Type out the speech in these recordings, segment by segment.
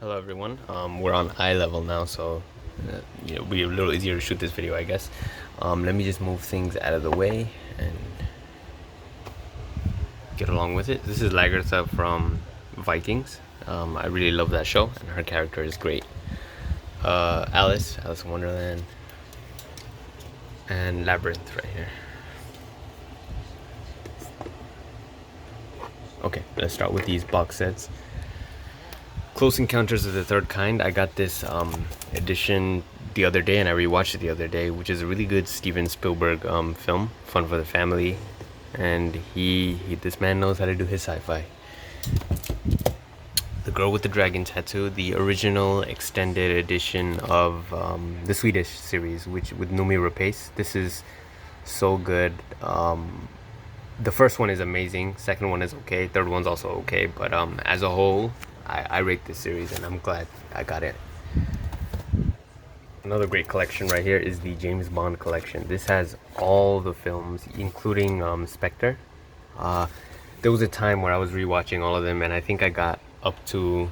Hello everyone. We're on eye level now, so it'll be a little easier to shoot this video, I guess. Let me just move things out of the way and get along with it. This is Lagertha from Vikings. I really love that show, and her character is great. Alice in Wonderland, and Labyrinth right here. Okay, let's start with these box sets. Close Encounters of the Third Kind. I got this edition the other day, and I rewatched it the other day, which is a really good Steven Spielberg film, fun for the family, and this man knows how to do his sci-fi. The Girl with the Dragon Tattoo, the original extended edition of the Swedish series, which with Noomi Rapace. This is so good. The first one is amazing. Second one is okay. Third one's also okay. But as a whole, I rate this series, and I'm glad I got it. Another great collection right here is the James Bond collection. This has all the films, including Spectre. There was a time where I was rewatching all of them, and I think I got up to,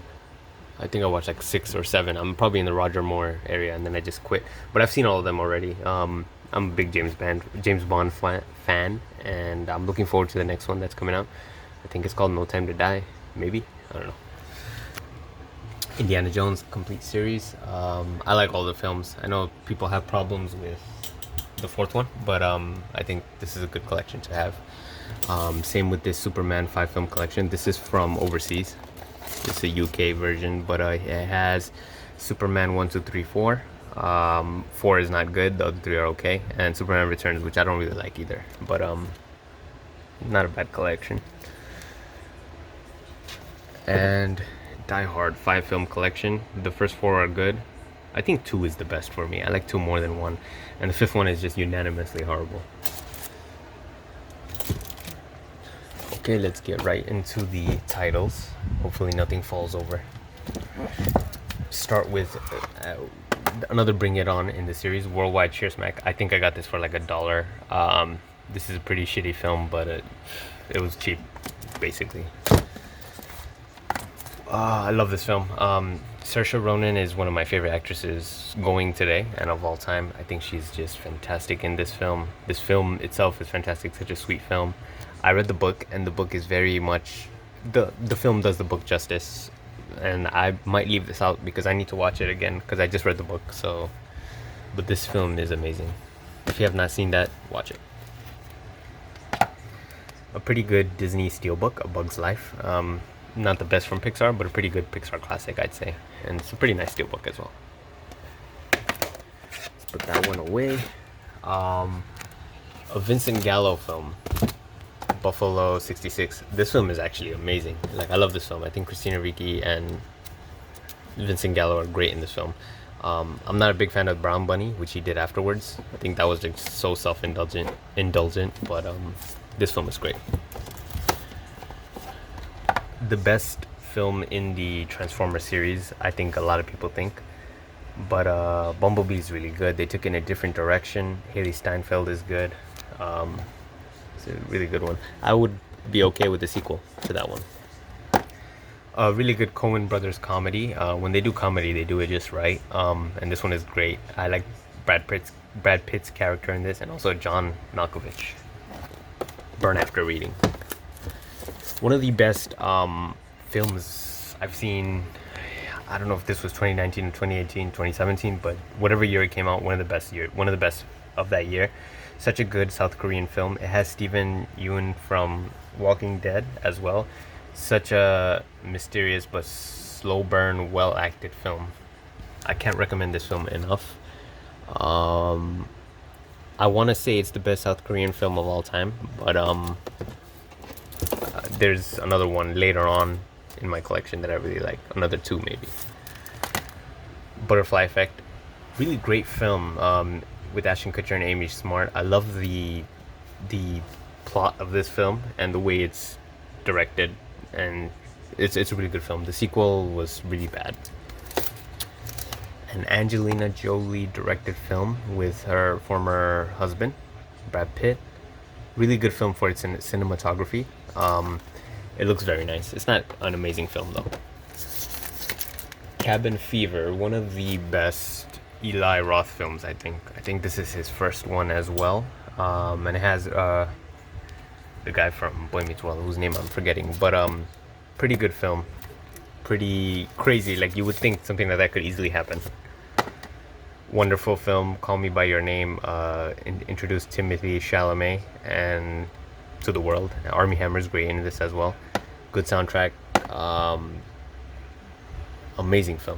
I think I watched like 6 or 7. I'm probably in the Roger Moore area, and then I just quit. But I've seen all of them already. I'm a big James Bond fan, and I'm looking forward to the next one that's coming out. I think it's called No Time to Die, maybe. I don't know. Indiana Jones complete series. I like all the films. I know people have problems with the fourth one, but I think this is a good collection to have. Same with this Superman 5-film collection. This is from overseas. It's a UK version, but it has Superman 1, 2, 3, 4. 4 is not good. The other 3 are okay, and Superman Returns, which I don't really like either, but not a bad collection. And Die Hard 5-film collection. The first 4 are good. I think 2 is the best for me. I like 2 more than 1, and the 5th one is just unanimously horrible. Okay, let's get right into the titles. Hopefully nothing falls over. Start with another Bring It On in the series, Worldwide Cheer Smack. I think I got this for like $1. This is a pretty shitty film, but it was cheap, basically. I love this film. Saoirse Ronan is one of my favorite actresses going today and of all time. I think she's just fantastic in this film. This film itself is fantastic, such a sweet film. I read the book, and the book is very much... The film does the book justice, and I might leave this out because I need to watch it again because I just read the book. So, but this film is amazing. If you have not seen that, watch it. A pretty good Disney steelbook, A Bug's Life. Not the best from Pixar, but a pretty good Pixar classic, I'd say. And it's a pretty nice steelbook as well. Let's put that one away. A Vincent Gallo film, Buffalo 66. This film is actually amazing. Like, I love this film. I think Christina Ricci and Vincent Gallo are great in this film. I'm not a big fan of Brown Bunny, which he did afterwards. I think that was like so self-indulgent, but this film is great. The best film in the Transformers series, I think a lot of people think, but Bumblebee is really good. They took it in a different direction. Haley Steinfeld is good. It's a really good one. I would be okay with the sequel to that one. A really good Coen Brothers comedy. When they do comedy, they do it just right. And this one is great. I like Brad Pitt's character in this, and also John Malkovich. Burn After Reading. One of the best films I've seen. I don't know if this was 2019 or 2018, 2017, but whatever year it came out, one of the best of that year. Such a good South Korean film. It has Steven Yeun from Walking Dead as well. Such a mysterious but slow burn, well acted film. I can't recommend this film enough. I want to say it's the best South Korean film of all time, but there's another one later on in my collection that I really like. Another 2 maybe. Butterfly Effect. Really great film with Ashton Kutcher and Amy Smart. I love the plot of this film and the way it's directed, and it's a really good film. The sequel was really bad. An Angelina Jolie directed film with her former husband, Brad Pitt. Really good film for its cinematography. It looks very nice. It's not an amazing film though. Cabin Fever, one of the best Eli Roth films, I think. I think this is his first one as well. And it has the guy from Boy Meets World, whose name I'm forgetting, but pretty good film. Pretty crazy, like you would think something like that could easily happen. Wonderful film. Call Me by Your Name introduced Timothy Chalamet and to the world. Armie Hammer's great in this as well. Good soundtrack. Amazing film.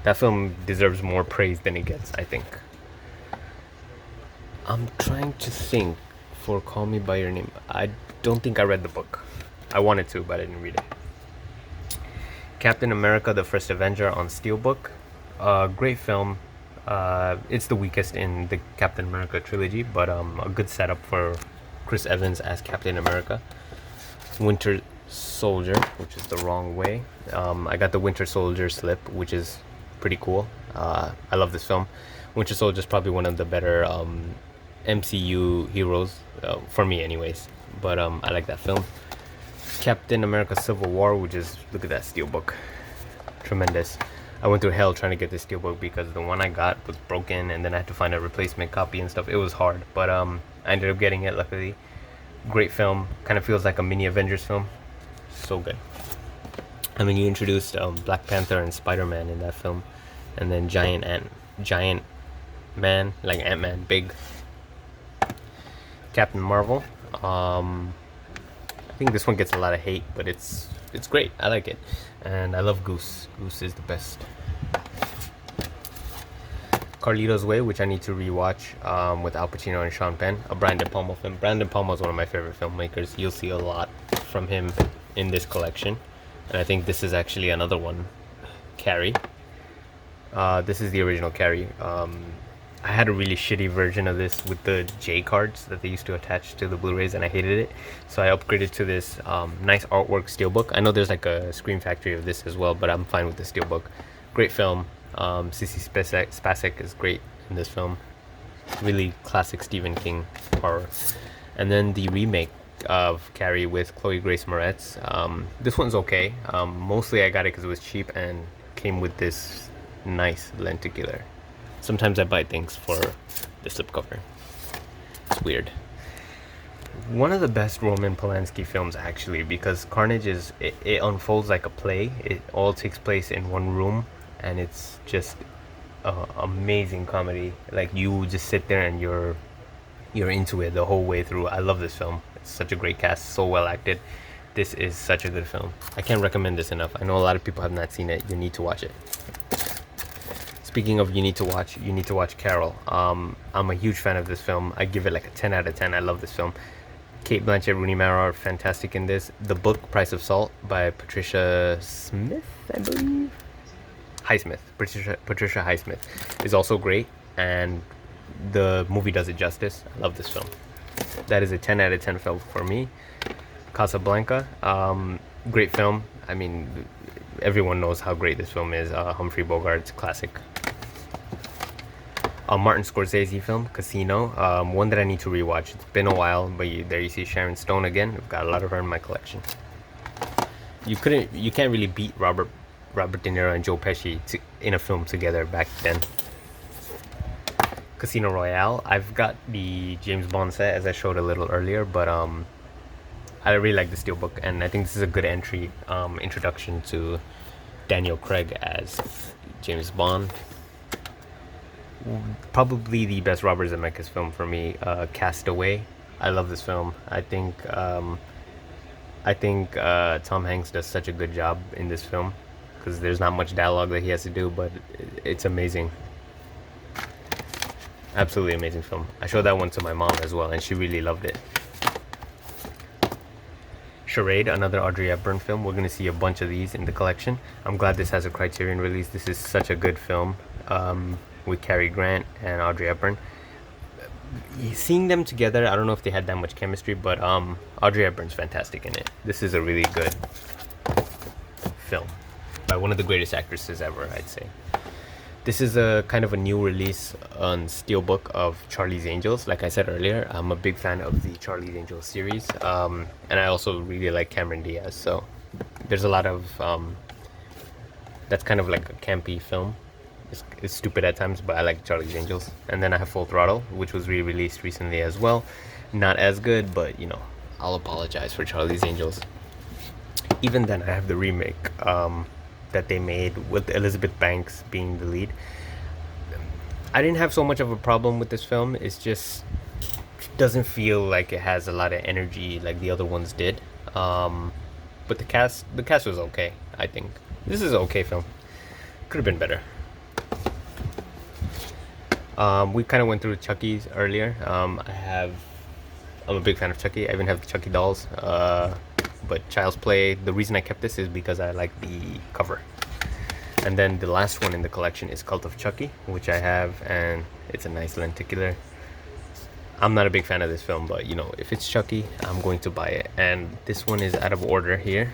That film deserves more praise than it gets, I think. I'm trying to think for Call Me by Your Name. I don't think I read the book. I wanted to, but I didn't read it. Captain America: The First Avenger on Steelbook. Great film. It's the weakest in the Captain America trilogy, but a good setup for Chris Evans as Captain America. Winter Soldier, which is the wrong way. I got the Winter Soldier slip, which is pretty cool. I love this film. Winter Soldier is probably one of the better MCU heroes, for me anyways. But I like that film. Captain America Civil War, which is, look at that steelbook. Tremendous. I went through hell trying to get this steelbook because the one I got was broken and then I had to find a replacement copy and stuff. It was hard, but I ended up getting it luckily. Great film. Kind of feels like a mini Avengers film. So good. I mean, you introduced Black Panther and Spider-Man in that film, and then Giant Man, like Ant-Man, big. Captain Marvel. I think this one gets a lot of hate, but it's great. I like it, and I love Goose. Goose is the best. Carlito's Way, which I need to rewatch, with Al Pacino and Sean Penn, a Brian De Palma film. Brian De Palma is one of my favorite filmmakers. You'll see a lot from him in this collection, and I think this is actually another one. Carrie. This is the original Carrie. I had a really shitty version of this with the J cards that they used to attach to the Blu-rays, and I hated it. So I upgraded to this nice artwork steelbook. I know there's like a Scream Factory of this as well, but I'm fine with the steelbook. Great film. Sissy Spacek is great in this film. Really classic Stephen King horror. And then the remake of Carrie with Chloe Grace Moretz. This one's okay. Mostly I got it because it was cheap and came with this nice lenticular. Sometimes I buy things for the slipcover. It's weird. One of the best Roman Polanski films, actually, because Carnage it unfolds like a play. It all takes place in one room, and it's just amazing comedy. Like, you just sit there and you're into it the whole way through. I love this film. It's such a great cast, so well acted. This is such a good film. I can't recommend this enough. I know a lot of people have not seen it. You need to watch it. Speaking of you need to watch Carol. I'm a huge fan of this film. I give it like a 10 out of 10. I love this film. Kate Blanchett, Rooney Mara are fantastic in this. The book Price of Salt by Patricia Smith, I believe. Highsmith. Patricia Highsmith is also great, and the movie does it justice. I love this film. That is a 10 out of 10 film for me. Casablanca, great film. I mean, everyone knows how great this film is. Humphrey Bogart's classic. A Martin Scorsese film, Casino, one that I need to rewatch. It's been a while, but there you see Sharon Stone again. I've got a lot of her in my collection. You can't really beat Robert De Niro and Joe Pesci in a film together back then. Casino Royale. I've got the James Bond set, as I showed a little earlier, but I really like the steelbook, and I think this is a good introduction to Daniel Craig as James Bond. Probably the best Robert Zemeckis film for me, Castaway. I love this film. I think Tom Hanks does such a good job in this film because there's not much dialogue that he has to do, but it's amazing. Absolutely amazing film. I showed that one to my mom as well, and she really loved it. Charade, another Audrey Hepburn film. We're going to see a bunch of these in the collection. I'm glad this has a Criterion release. This is such a good film, with Cary Grant and Audrey Hepburn. Seeing them together, I don't know if they had that much chemistry, but Audrey Hepburn's fantastic in it. This is a really good film by one of the greatest actresses ever, I'd say. This is a kind of a new release on Steelbook of Charlie's Angels. Like I said earlier, I'm a big fan of the Charlie's Angels series, and I also really like Cameron Diaz. So there's a lot of That's kind of like a campy film. It's stupid at times, but I like Charlie's Angels. And then I have Full Throttle, which was re-released recently as well. Not as good, but you know, I'll apologize for Charlie's Angels. Even then, I have the remake that they made with Elizabeth Banks being the lead. I didn't have so much of a problem with this film. It's just doesn't feel like it has a lot of energy like the other ones did. But the cast was okay. I think this is an okay film. Could have been better. We kind of went through Chucky's earlier. I'm a big fan of Chucky. I even have the Chucky dolls. But Child's Play, the reason I kept this is because I like the cover. And then the last one in the collection is Cult of Chucky, which I have, and it's a nice lenticular. I'm not a big fan of this film, but you know, if it's Chucky, I'm going to buy it. And this one is out of order here.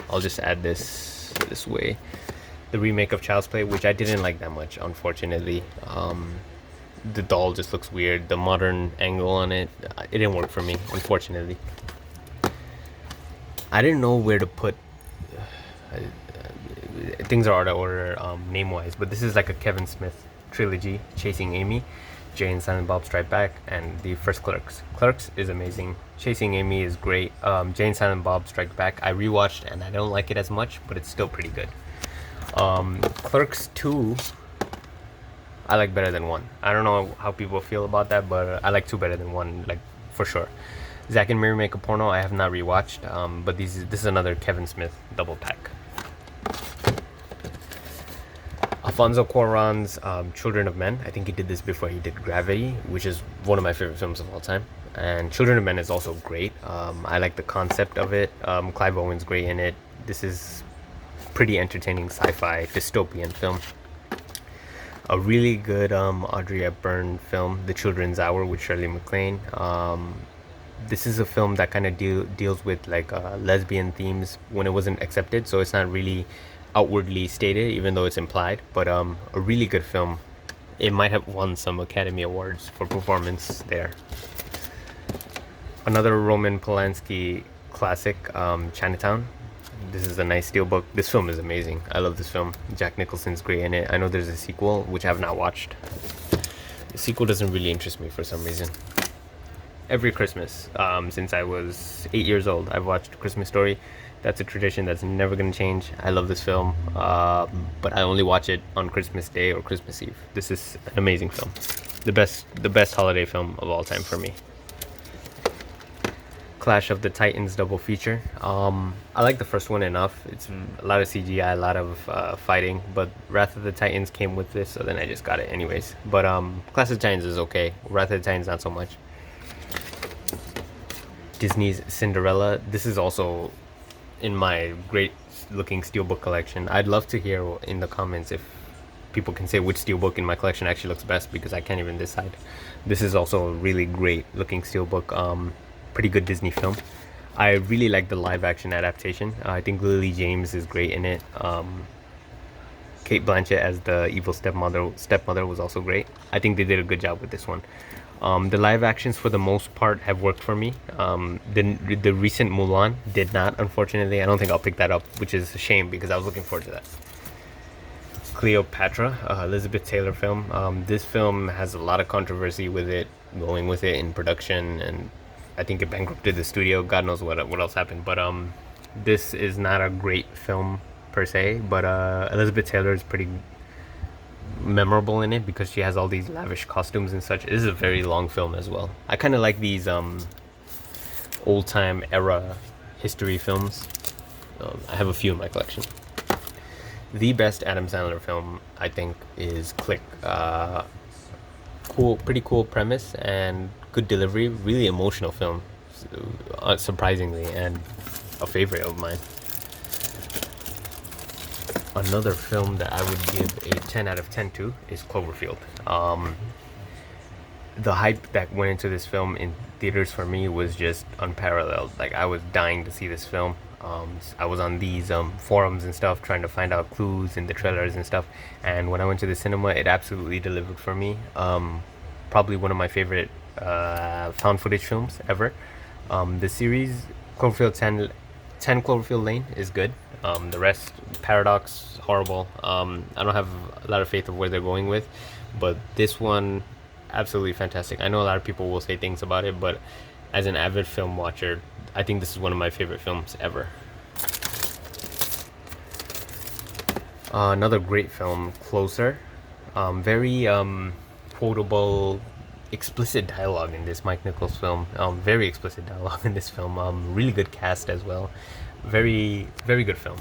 I'll just add this way. The remake of Child's Play, which I didn't like that much, unfortunately. The doll just looks weird. The modern angle on it, it didn't work for me, unfortunately. I didn't know where to put. Things are out of order name-wise, but this is like a Kevin Smith trilogy: Chasing Amy, Jay and Silent Bob Strike Back, and the first Clerks. Clerks is amazing. Chasing Amy is great. Jay and Silent Bob Strike Back I rewatched and I don't like it as much, but it's still pretty good. Clerks 2 I like better than 1. I don't know how people feel about that, but I like 2 better than 1, like for sure. Zack and Miri Make a Porno I have not rewatched, but this is another Kevin Smith double pack. Alfonso Cuarón's Children of Men. I think he did this before he did Gravity, which is one of my favorite films of all time. And Children of Men is also great. I like the concept of it. Clive Owen's great in it. This is pretty entertaining sci-fi dystopian film. A really good Audrey Hepburn film, The Children's Hour with Shirley MacLaine. This is a film that kind of deals with like lesbian themes when it wasn't accepted, so it's not really outwardly stated, even though it's implied. But a really good film. It might have won some Academy Awards for performance there. Another Roman Polanski classic, Chinatown. This is a nice steelbook. This film is amazing. I love this film. Jack Nicholson's great in it. I know there's a sequel, which I have not watched. The sequel doesn't really interest me for some reason. Every Christmas, since I was 8 years old, I've watched Christmas Story. That's a tradition that's never going to change. I love this film, but I only watch it on Christmas Day or Christmas Eve. This is an amazing film. The best holiday film of all time for me. Clash of the Titans double feature. I like the first one enough. It's a lot of CGI, a lot of fighting, but Wrath of the Titans came with this, so then I just got it anyways. But Clash of the Titans is okay. Wrath of the Titans not so much. Disney's Cinderella. This is also in my great looking steelbook collection. I'd love to hear in the comments if people can say which steelbook in my collection actually looks best, because I can't even decide. This is also a really great looking steelbook. Pretty good Disney film. I really like the live action adaptation. I think Lily James is great in it. Kate Blanchett as the evil stepmother was also great. I think they did a good job with this one. The live actions for the most part have worked for me. The recent Mulan did not, unfortunately. I don't think I'll pick that up, which is a shame because I was looking forward to that. Cleopatra, Elizabeth Taylor film. This film has a lot of controversy with it, going with it in production, and I think it bankrupted the studio. God knows what else happened. But this is not a great film per se, but Elizabeth Taylor is pretty memorable in it because she has all these lavish costumes and such. It is a very long film as well. I kind of like these old time era history films. I have a few in my collection. The best Adam Sandler film, I think, is Click. Pretty cool premise and good delivery. Really emotional film, surprisingly, and a favorite of mine. Another film that I would give a 10 out of 10 to is Cloverfield. The hype that went into this film in theaters for me was just unparalleled. Like, I was dying to see this film. I was on these forums and stuff trying to find out clues in the trailers and stuff, and when I went to the cinema, it absolutely delivered for me. Probably one of my favorite found footage films ever. The series Cloverfield 10 Cloverfield Lane is good. The rest, Paradox, horrible. I don't have a lot of faith of where they're going with, but this one, absolutely fantastic. I know a lot of people will say things about it, but as an avid film watcher, I think this is one of my favorite films ever. Another great film, Closer. Very quotable, explicit dialogue in this Mike Nichols film. Very explicit dialogue in this film. Really good cast as well. Very, very good film.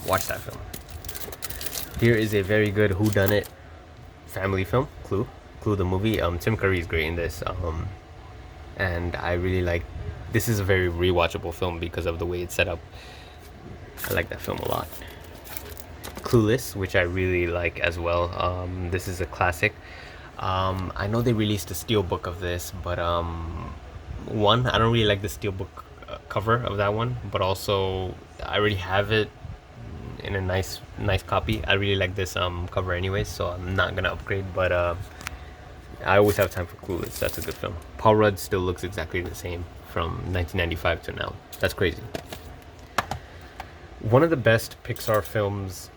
Watch that film. Here is a very good whodunit family film, Clue. Clue the movie. Tim Curry is great in this. And I really like. This is a very rewatchable film because of the way it's set up. I like that film a lot. Clueless, which I really like as well. This is a classic. I know they released a steelbook of this, but one, I don't really like the steelbook cover of that one, but also I already have it in a nice copy. I really like this cover anyways, so I'm not gonna upgrade, but I always have time for Clueless. That's a good film. Paul Rudd still looks exactly the same from 1995 to now. That's crazy. One of the best Pixar films,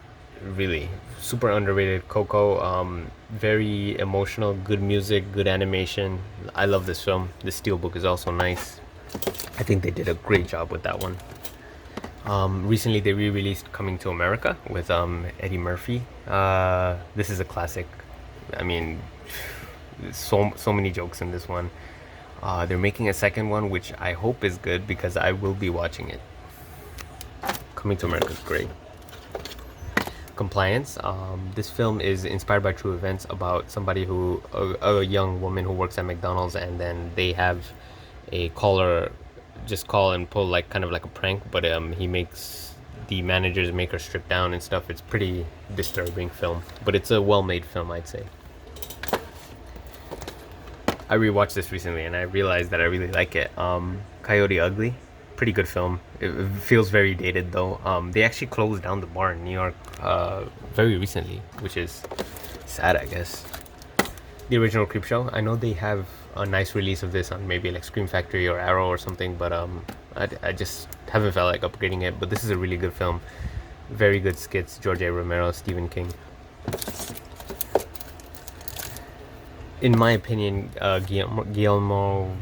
really super underrated, Coco. Very emotional, good music, good animation. I love this film. The steelbook is also nice. I think they did a great job with that one. Recently they re-released Coming to America with Eddie Murphy. This is a classic. I mean, so many jokes in this one. They're making a second one, which I hope is good because I will be watching it. Coming to America is great. Compliance. This film is inspired by true events about somebody who, a young woman who works at McDonald's, and then they have a caller just call and pull like kind of like a prank, but he makes the managers make her strip down and stuff. It's pretty disturbing film, but it's a well-made film, I'd say. I rewatched this recently and I realized that I really like it. Coyote Ugly, pretty good film. It feels very dated though. They actually closed down the bar in New York very recently, which is sad, I guess. The original Creepshow, I know they have a nice release of this on maybe like Scream Factory or Arrow or something, but I just haven't felt like upgrading it. But this is a really good film. Very good skits, George A. Romero, Stephen King. In my opinion, Guillermo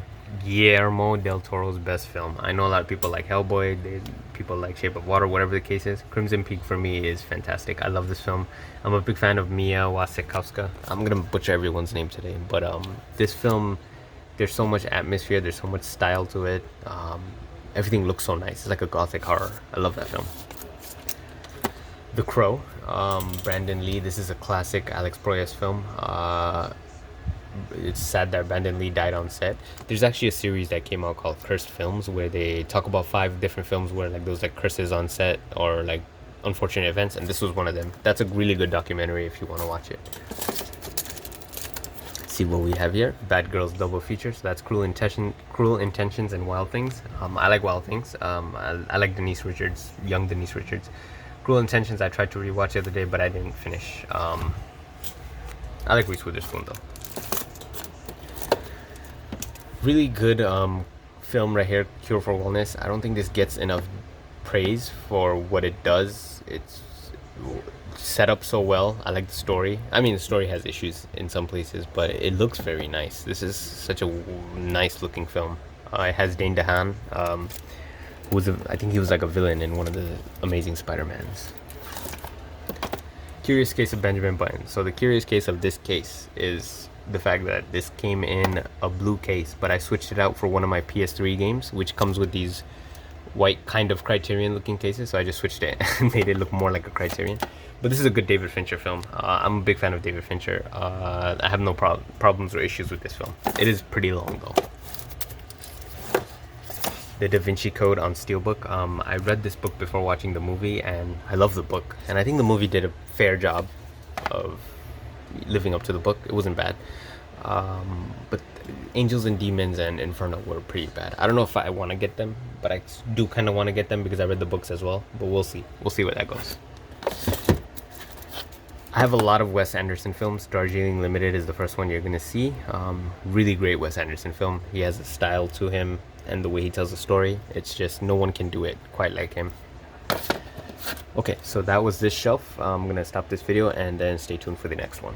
del Toro's best film. I know a lot of people like Hellboy, people like Shape of Water, whatever the case is. Crimson Peak for me is fantastic. I love this film. I'm a big fan of Mia Wasikowska. I'm gonna butcher everyone's name today, but this film, there's so much atmosphere, there's so much style to it. Everything looks so nice. It's like a gothic horror. I love that film. The Crow, Brandon Lee. This is a classic Alex Proyas film. It's sad that Brandon Lee died on set. There's actually a series that came out called Cursed Films, where they talk about 5 different films where like those like curses on set or like unfortunate events, and this was one of them. That's a really good documentary if you want to watch it. See what we have here. Bad Girls double feature. So that's Cruel Intentions and Wild Things. I like Wild Things. I like Denise Richards, young Denise Richards. Cruel Intentions I tried to rewatch the other day, but I didn't finish. I like Reese Witherspoon though. Really good film right here, Cure for Wellness. I don't think this gets enough praise for what it does. It's set up so well. I like the story. I mean, the story has issues in some places, but it looks very nice. This is such a nice looking film. It has Dane DeHaan, I think he was like a villain in one of the Amazing Spider-Mans. Curious Case of Benjamin Button. So the curious case of this case is the fact that this came in a blue case, but I switched it out for one of my PS3 games, which comes with these white kind of Criterion looking cases, so I just switched it and made it look more like a Criterion. But this is a good David Fincher film. I'm a big fan of David Fincher. I have no problems or issues with this film. It is pretty long though. The Da Vinci Code on Steelbook. I read this book before watching the movie and I love the book, and I think the movie did a fair job of living up to the book. It wasn't bad, but Angels and Demons and Inferno were pretty bad. I don't know if I want to get them, but I do kind of want to get them because I read the books as well, but we'll see where that goes. I have a lot of Wes Anderson films. Darjeeling Limited is the first one you're gonna see. Really great Wes Anderson film. He has a style to him. and the way he tells the story. It's just no one can do it quite like him. Okay, so that was this shelf. I'm gonna stop this video and then stay tuned for the next one.